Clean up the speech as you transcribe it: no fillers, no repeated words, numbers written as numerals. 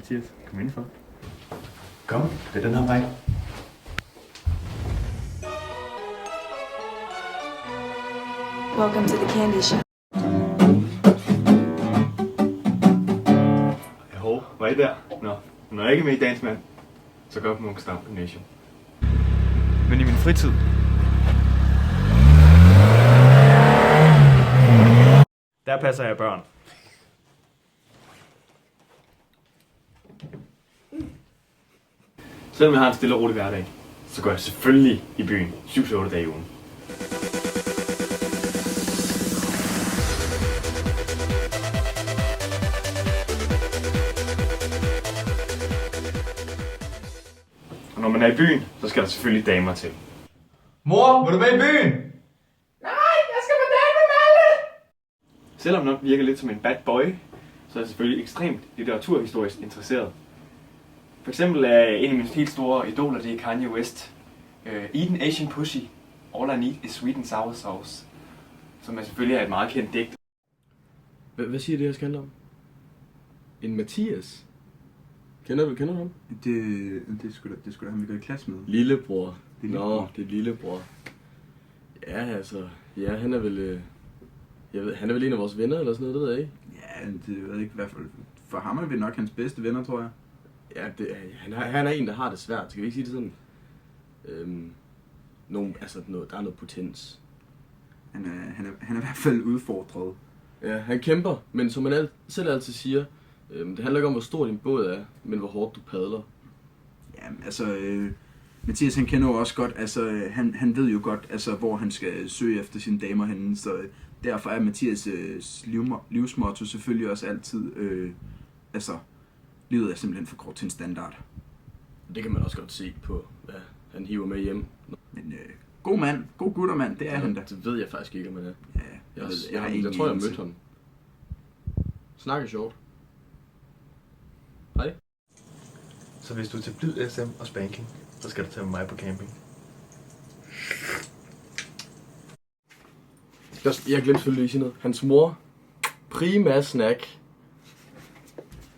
Mathias, kom indenfor. Kom, det er den her vej. Welcome to the candy shop. Jo, var I der? Nå, når jeg ikke er med i Dagens Mand, så går jeg på Munkensdam Gymnasium. Men i min fritid, der passer jeg børn. Selvom jeg har en stille og rolig hverdag, så går jeg selvfølgelig i byen 7-8 dage i ugen. Og når man er i byen, så skal der selvfølgelig damer til. Mor, må du med i byen? Nej, jeg skal på date med Malte! Selvom nok virker lidt som en bad boy, så er jeg selvfølgelig ekstremt litteraturhistorisk interesseret. For eksempel er en af mine helt store idoler, det er Kanye West. Eat an Asian pussy, all I need is sweet and sour sauce. Som er selvfølgelig er et meget kendt digt. Hvad siger det, jeg skal handle om? En Mathias? Kender du ham? Det er sgu da ham, vi går i klasse med. Lillebror. Det er lillebror. Nå, det er lillebror. Ja, altså, ja, han er vel, han er vel en af vores venner eller sådan noget, det ved jeg ikke. Ja, det ved jeg ikke i hvert fald. For ham er vi nok hans bedste venner, tror jeg. Ja, han er en, der har det svært, skal vi ikke sige det sådan? Der er noget potens. Han er i hvert fald udfordret. Ja, han kæmper, men som man selv altid siger, det handler ikke om, hvor stor din båd er, men hvor hårdt du padler. Ja, altså, Mathias han kender jo også godt, altså han ved jo godt, altså hvor han skal søge efter sine damer henne, så derfor er Mathias livsmotto selvfølgelig også altid, altså, livet er simpelthen for kort til en standard. Det kan man også godt se på, hvad han hiver med hjem. Men god mand, god guttermand, det er han da. Det ved jeg faktisk ikke, om han er. Ja, Jeg tror, jeg mødte ham. Snakker sjovt. Hej. Så hvis du er til blid SM og spanking, så skal du tage med mig på camping. Jeg glemte selvfølgelig lige at sige noget. Hans mor, prima snack.